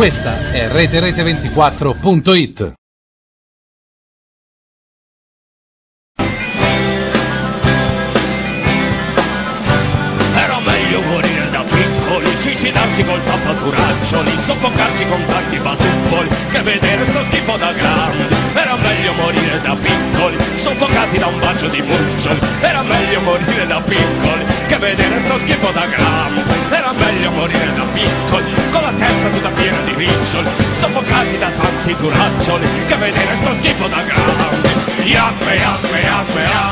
Questa è Rete24.it. Era meglio morire da piccoli, suicidarsi col tappaturaccioli, soffocarsi con tanti batuffoli, che vedere sto schifo da grandi. Era meglio morire da piccoli, soffocati da un bacio di muccioli. Era meglio morire da piccoli, che vedere sto schifo da grandi. Era meglio morire da piccoli, con la testa tutta piena di riccioli, soffocati da tanti turaccioli, che vedere sto schifo da grandi. Yappe, yappe, yappe, yappe.